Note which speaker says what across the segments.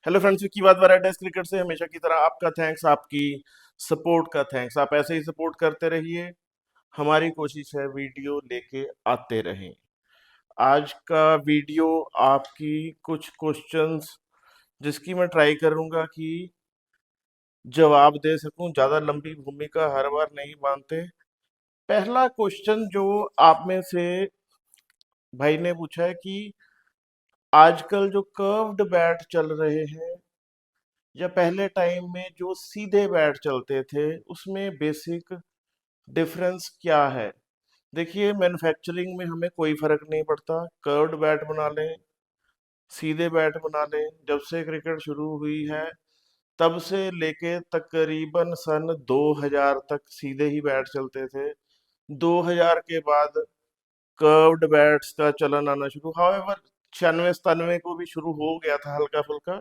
Speaker 1: Hello friends, की बात varieties cricket से हमेशा की तरह आपका थैंक्स, आपकी सपोर्ट का थैंक्स। आप ऐसे ही सपोर्ट करते रहिए। हमारी कोशिश है वीडियो लेके आते रहें। आज का वीडियो आपकी कुछ क्वेश्चंस जिसकी मैं ट्राई करूंगा कि जवाब दे सकूं। ज़्यादा लंबी भूमिका हर बार नहीं मानते। पहला क्वेश्चन जो आप में से भाई ने पूछा है कि आजकल जो कर्व्ड बैट चल रहे हैं या पहले टाइम में जो सीधे बैट चलते थे, उसमें बेसिक डिफरेंस क्या है। देखिए, मैन्युफैक्चरिंग में हमें कोई फर्क नहीं पड़ता। कर्व्ड बैट बना लें, सीधे बैट बना लें, जब से क्रिकेट शुरू हुई है तब से लेके तकरीबन सन 2000 तक सीधे ही बैट चलते थे। 2000 के बाद कर्व्ड बैट्स का चलन आना शुरू, हाउएवर 96 97 को भी शुरू हो गया था हल्का फुल्का।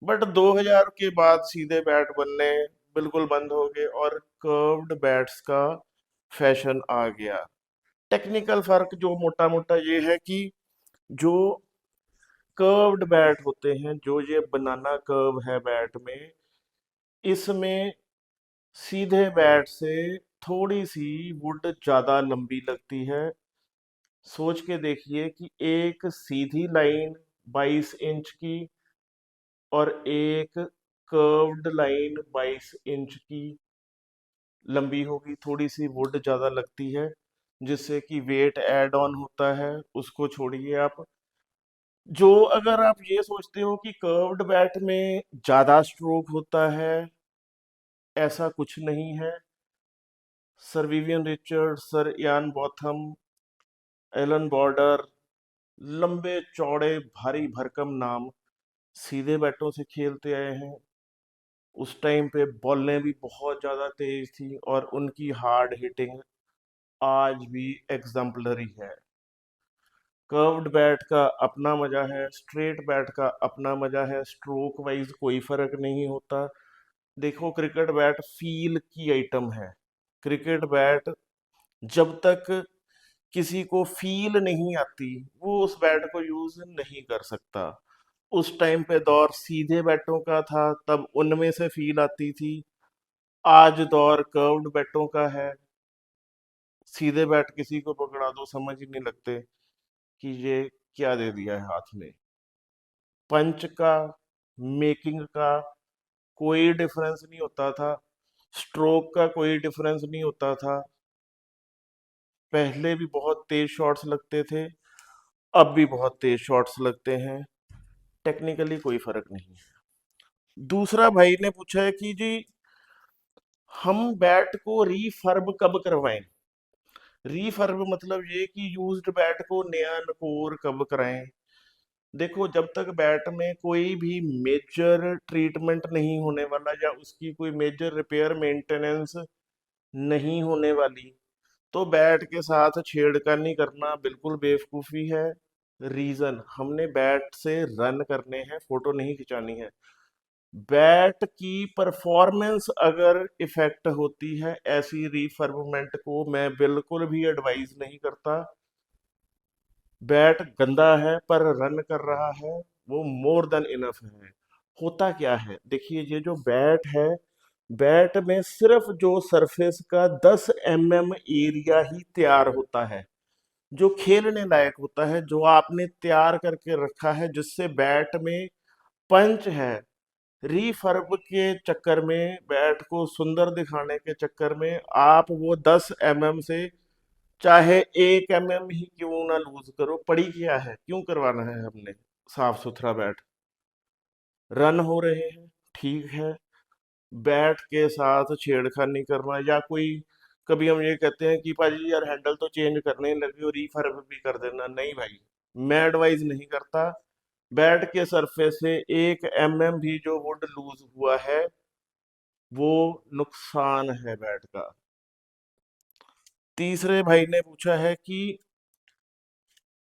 Speaker 1: बट 2000 के बाद सीधे बैट बनने बिल्कुल बंद हो गए और कर्व्ड बैट्स का फैशन आ गया। टेक्निकल फर्क जो मोटा मोटा ये है कि जो कर्व्ड बैट होते हैं, जो ये बनाना कर्व है बैट में, इसमें सीधे बैट से थोड़ी सी वुड ज़्यादा लंबी लगती है। सोच के देखिए कि एक सीधी लाइन 22 इंच की और एक कर्व्ड लाइन 22 इंच की लंबी होगी, थोड़ी सी वुड ज़्यादा लगती है, जिससे कि वेट ऐड ऑन होता है। उसको छोड़िए आप। जो अगर आप ये सोचते हो कि कर्व्ड बैट में ज़्यादा स्ट्रोक होता है, ऐसा कुछ नहीं है। Sir Vivian Richard, sir Ian Botham, Allan Border, लंबे चौड़े भारी भरकम नाम सीधे बैटों से खेलते आए हैं। उस टाइम पे बॉलें भी बहुत ज़्यादा तेज थी और उनकी हार्ड हिटिंग आज भी एग्जाम्पलरी है। कर्व्ड बैट का अपना मजा है, स्ट्रेट बैट का अपना मजा है, स्ट्रोक वाइज कोई फर्क नहीं होता। देखो, क्रिकेट बैट फील की आइटम है। क्रिकेट बैट जब तक किसी को फील नहीं आती, वो उस बैट को यूज नहीं कर सकता। उस टाइम पे दौर सीधे बैटों का था, तब उनमें से फील आती थी। आज दौर कर्व्ड बैटों का है। सीधे बैट किसी को पकड़ा दो, समझ ही नहीं लगते कि ये क्या दे दिया है हाथ में। पंच का, मेकिंग का कोई डिफरेंस नहीं होता था। स्ट्रोक का कोई डिफरेंस नहीं होता था। पहले भी बहुत तेज शॉट्स लगते थे, अब भी बहुत तेज शॉट्स लगते हैं। टेक्निकली कोई फर्क नहीं है। दूसरा भाई ने पूछा है कि जी, हम बैट को रीफर्ब कब करवाएं। रीफर्ब मतलब ये कि यूज्ड बैट को नया नकोर कब कराएं। देखो, जब तक बैट में कोई भी मेजर ट्रीटमेंट नहीं होने वाला या उसकी कोई मेजर रिपेयर मेंटेनेंस नहीं होने वाली, तो बैट के साथ छेड़खानी करना बिल्कुल बेवकूफ़ी है। रीज़न, हमने बैट से रन करने हैं, फोटो नहीं खिंचानी है। बैट की परफॉर्मेंस अगर इफेक्ट होती है, ऐसी रीफर्बमेंट को मैं बिल्कुल भी एडवाइज नहीं करता। बैट गंदा है पर रन कर रहा है, वो मोर देन इनफ है। होता क्या है, देखिए, ये जो बैट है, बैट में सिर्फ जो सरफेस का 10 mm एरिया ही तैयार होता है, जो खेलने लायक होता है, जो आपने तैयार करके रखा है, जिससे बैट में पंच है। रीफर्ब के चक्कर में, बैट को सुंदर दिखाने के चक्कर में, आप वो 10 mm से चाहे 1 mm ही क्यों ना लूज करो, पड़ी क्या है, क्यों करवाना है हमने। साफ सुथरा बैट, रन हो रहे हैं, ठीक है। बैट के साथ छेड़खानी करना, या कोई, कभी हम ये कहते हैं कि भाजी यार हैंडल तो चेंज करने ही लगे हो, रीफर्ब भी कर देना। नहीं भाई, मैं एडवाइज नहीं करता। बैट के सरफेस से 1 mm भी जो वुड लूज हुआ है, वो नुकसान है बैट का। तीसरे भाई ने पूछा है कि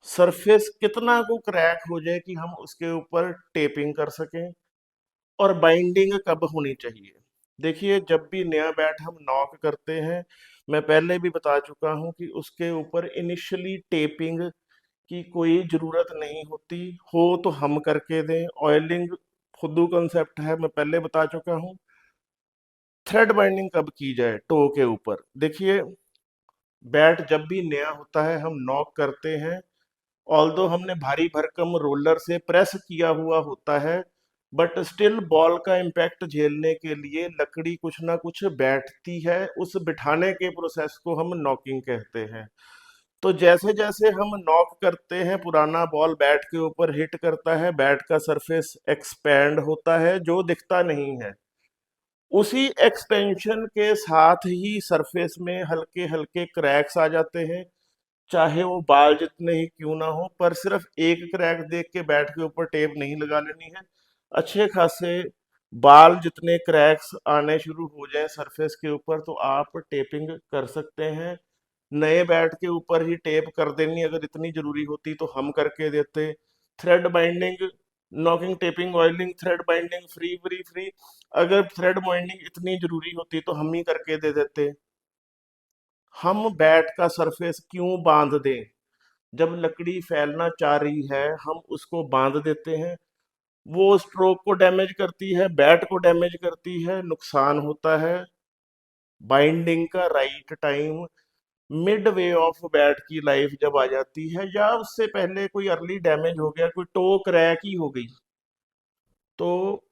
Speaker 1: सरफेस कितना को क्रैक हो जाए कि हम उसके ऊपर टेपिंग कर सकें, और बाइंडिंग कब होनी चाहिए। देखिए, जब भी नया बैट हम नॉक करते हैं, मैं पहले भी बता चुका हूं कि उसके ऊपर इनिशियली टेपिंग की कोई ज़रूरत नहीं होती। हो तो हम करके दें, ऑयलिंग खुद्दू कंसेप्ट है, मैं पहले बता चुका हूँ। थ्रेड बाइंडिंग कब की जाए टो के ऊपर? देखिए, बैट जब भी नया होता है हम नॉक करते हैं, ऑल्दो हमने भारी भरकम रोलर से प्रेस किया हुआ होता है, बट स्टिल बॉल का इम्पैक्ट झेलने के लिए लकड़ी कुछ ना कुछ बैठती है। उस बिठाने के प्रोसेस को हम नॉकिंग कहते हैं। तो जैसे जैसे हम नॉक करते हैं, पुराना बॉल बैट के ऊपर हिट करता है, बैट का सरफेस एक्सपैंड होता है जो दिखता नहीं है। उसी एक्सपेंशन के साथ ही सरफेस में हल्के हल्के क्रैक्स आ जाते हैं, चाहे वो बाल जितने ही क्यों ना हो। पर सिर्फ एक क्रैक देख के बैट के ऊपर टेप नहीं लगा लेनी है। अच्छे खासे बाल जितने क्रैक्स आने शुरू हो जाए सरफेस के ऊपर तो आप टेपिंग कर सकते हैं। नए बैट के ऊपर ही टेप कर देनी अगर इतनी जरूरी होती तो हम करके देते। Thread binding, knocking, taping, oiling, thread binding, free free free. अगर थ्रेड बाइंडिंग इतनी जरूरी होती तो हम ही करके दे देते। हम बैट का सरफेस क्यों बांध दें? जब लकड़ी फैलना चाह रही है हम उसको बांध देते हैं। वो स्ट्रोक को डैमेज करती है, बैट को डैमेज करती है, नुकसान होता है। बाइंडिंग का right time mid way of bat की लाइफ जब आ जाती है, या उससे पहले कोई अर्ली डैमेज हो गया, कोई टो क्रैक ही हो गई, तो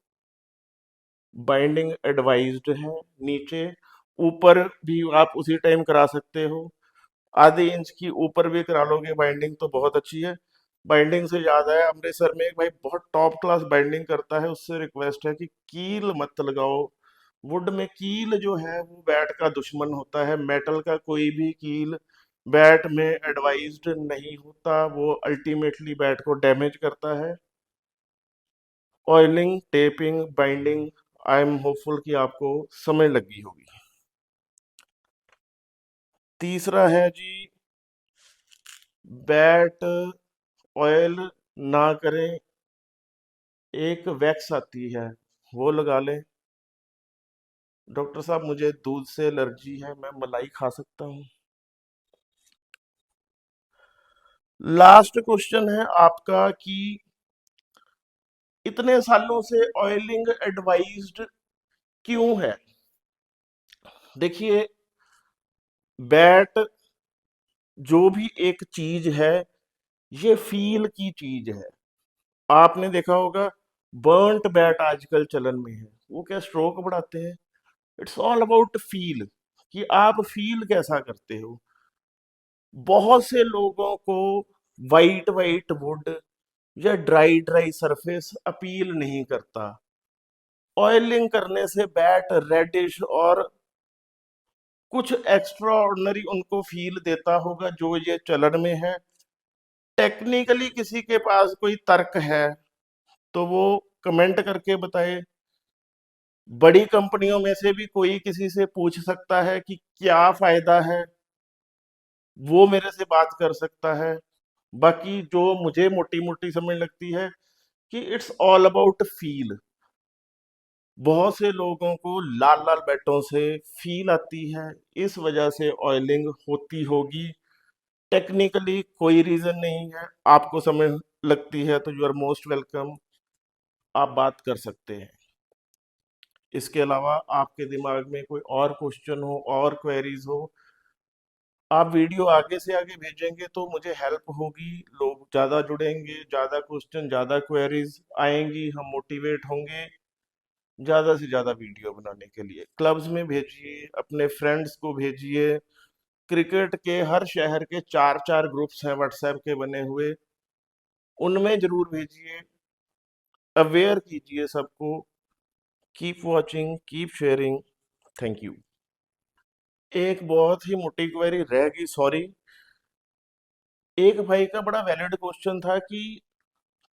Speaker 1: बाइंडिंग एडवाइज्ड है। नीचे ऊपर भी आप उसी टाइम करा सकते हो, आधे इंच की ऊपर भी करा लोगे बाइंडिंग तो बहुत अच्छी है। बाइंडिंग से याद आया, अमृतसर में एक भाई बहुत टॉप क्लास बाइंडिंग करता है, उससे रिक्वेस्ट है कि कील मत लगाओ। वुड में कील जो है वो बैट का दुश्मन होता है। मेटल का कोई भी कील बैट में एडवाइज्ड नहीं होता, वो अल्टीमेटली बैट को डैमेज करता है। Oiling, taping, binding, I am hopeful कि आपको समझ लगी होगी। तीसरा है जी, बैट ऑयल ना करें, एक वैक्स आती है वो लगा लें। डॉक्टर साहब मुझे दूध से एलर्जी है, मैं मलाई खा सकता हूँ? लास्ट क्वेश्चन है आपका कि इतने सालों से ऑयलिंग एडवाइज्ड क्यों है? देखिए, बैट जो भी एक चीज है ये फील की चीज है। आपने देखा होगा बर्न्ट बैट आजकल चलन में है, वो क्या स्ट्रोक बढ़ाते हैं? इट्स ऑल अबाउट फील, कि आप फील कैसा करते हो। बहुत से लोगों को वाइट वाइट वुड या ड्राई ड्राई सरफेस अपील नहीं करता। ऑयलिंग करने से बैट रेडिश और कुछ एक्स्ट्रा ऑर्डिनरी उनको फील देता होगा, जो ये चलन में है। टेक्निकली किसी के पास कोई तर्क है तो वो कमेंट करके बताए। बड़ी कंपनियों में से भी कोई किसी से पूछ सकता है कि क्या फायदा है, वो मेरे से बात कर सकता है। बाकी जो मुझे मोटी मोटी समझ लगती है कि इट्स ऑल अबाउट फील। बहुत से लोगों को लाल लाल बैटों से फील आती है, इस वजह से ऑयलिंग होती होगी। टेक्निकली कोई रीजन नहीं है, आपको समझ लगती है तो यू आर मोस्ट वेलकम, आप बात कर सकते हैं। इसके अलावा आपके दिमाग में कोई और क्वेश्चन हो और क्वेरीज हो, आप वीडियो आगे से आगे भेजेंगे तो मुझे हेल्प होगी। लोग ज़्यादा जुड़ेंगे, ज़्यादा क्वेश्चन, ज़्यादा क्वेरीज आएंगी, हम मोटिवेट होंगे ज़्यादा से ज़्यादा वीडियो बनाने के लिए। क्लब्स में भेजिए, अपने फ्रेंड्स को भेजिए। क्रिकेट के हर शहर के चार चार ग्रुप्स हैं व्हाट्सएप के बने हुए, उनमें जरूर भेजिए, अवेयर कीजिए सबको। Keep watching, keep sharing, thank you. एक बहुत ही मोटी क्वेरी रह गई, सॉरी। एक भाई का बड़ा वैलिड क्वेश्चन था कि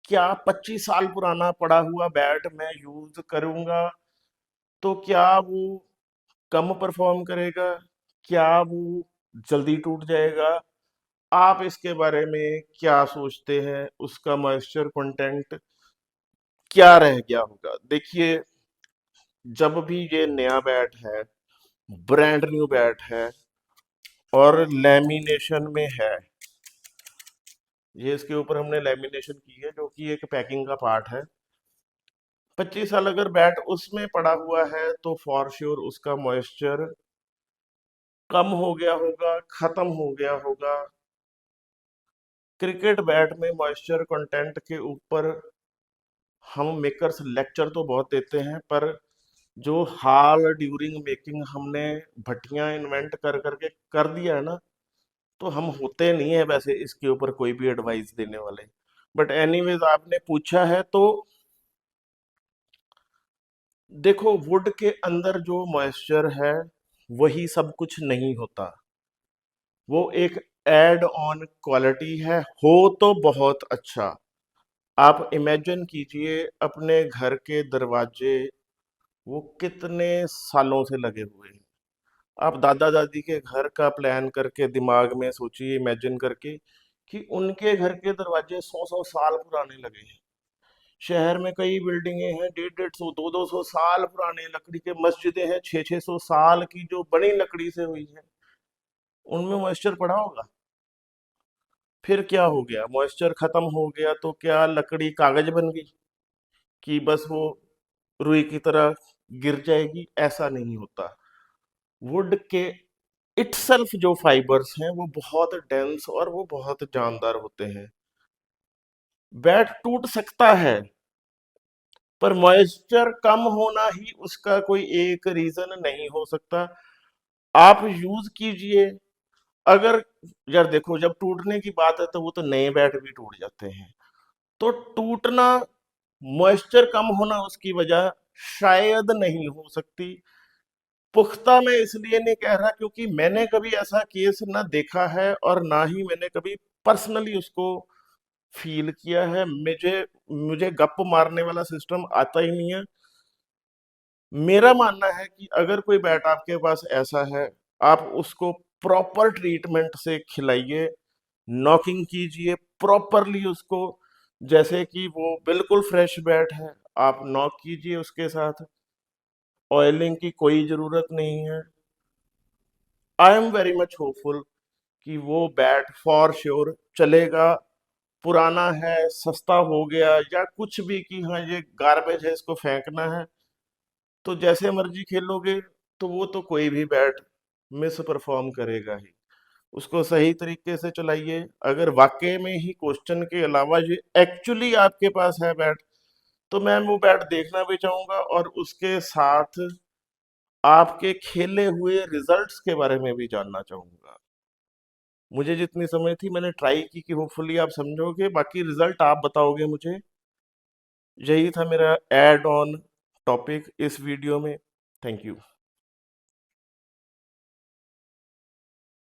Speaker 1: क्या 25 साल पुराना पड़ा हुआ बैट मैं यूज करूंगा तो क्या वो कम परफॉर्म करेगा, क्या वो जल्दी टूट जाएगा? आप इसके बारे में क्या सोचते हैं? उसका मॉइस्चर कंटेंट क्या रह गया होगा? देखिए, जब भी ये नया बैट है, ब्रांड न्यू बैट है और लेमिनेशन में है, ये इसके ऊपर हमने लेमिनेशन की है जो कि एक पैकिंग का पार्ट है, 25 साल अगर बैट उसमें पड़ा हुआ है तो फॉर श्योर उसका मॉइस्चर कम हो गया होगा, खत्म हो गया होगा। क्रिकेट बैट में मॉइस्चर कंटेंट के ऊपर हम मेकर्स लेक्चर तो बहुत देते हैं, पर जो हाल ड्यूरिंग मेकिंग हमने भट्टियां इन्वेंट कर करके कर दिया है ना, तो हम होते नहीं है वैसे इसके ऊपर कोई भी एडवाइस देने वाले। बट एनीवेज आपने पूछा है तो देखो, वुड के अंदर जो मॉइस्चर है वही सब कुछ नहीं होता, वो एक एड ऑन क्वालिटी है, हो तो बहुत अच्छा। आप इमेजिन कीजिए अपने घर के दरवाजे, वो कितने सालों से लगे हुए हैं। आप दादा दादी के घर का प्लान करके दिमाग में सोचिए, इमेजिन करके कि उनके घर के दरवाजे 100-100 साल पुराने लगे हैं। शहर में कई बिल्डिंगें हैं 150-150, 200-200 साल पुराने लकड़ी के, मस्जिदें हैं 600-600 साल की जो बनी लकड़ी से हुई है। उनमें मॉइस्चर पड़ा होगा? फिर क्या हो गया? मॉइस्चर खत्म हो गया तो क्या लकड़ी कागज बन गई कि बस वो रुई की तरह गिर जाएगी? ऐसा नहीं होता। वुड के इटसेल्फ जो फाइबर्स हैं वो बहुत डेंस और वो बहुत जानदार होते हैं। बैट टूट सकता है, पर मॉइस्चर कम होना ही उसका कोई एक रीजन नहीं हो सकता। आप यूज कीजिए। अगर, यार देखो, जब टूटने की बात है तो वो तो नए बैट भी टूट जाते हैं। तो टूटना, मॉइस्चर कम होना उसकी वजह शायद नहीं हो सकती। पुख्ता मैं इसलिए नहीं कह रहा क्योंकि मैंने कभी ऐसा केस ना देखा है और ना ही मैंने कभी पर्सनली उसको फील किया है। मुझे मुझे गप मारने वाला सिस्टम आता ही नहीं है। मेरा मानना है कि अगर कोई बैट आपके पास ऐसा है, आप उसको प्रॉपर ट्रीटमेंट से खिलाइए, नॉकिंग कीजिए प्रॉपरली उसको, जैसे कि वो बिल्कुल फ्रेश बैट है। आप नॉक कीजिए उसके साथ, ऑयलिंग की कोई जरूरत नहीं है। I am very much hopeful कि वो बैट फॉर श्योर चलेगा। पुराना है, सस्ता हो गया या कुछ भी कि हाँ ये गार्बेज है इसको फेंकना है, तो जैसे मर्जी खेलोगे तो वो तो कोई भी बैट मिस परफॉर्म करेगा ही। उसको सही तरीके से चलाइए। अगर वाकई में ही क्वेश्चन के अलावा ये एक्चुअली आपके पास है बैट, तो मैं वो बैट देखना भी चाहूंगा और उसके साथ आपके खेले हुए रिजल्ट्स के बारे में भी जानना चाहूंगा। मुझे जितनी समझ थी मैंने ट्राई की कि होपफुली आप समझोगे, बाकी रिजल्ट आप बताओगे मुझे। यही था मेरा एड ऑन टॉपिक इस वीडियो में। Thank you.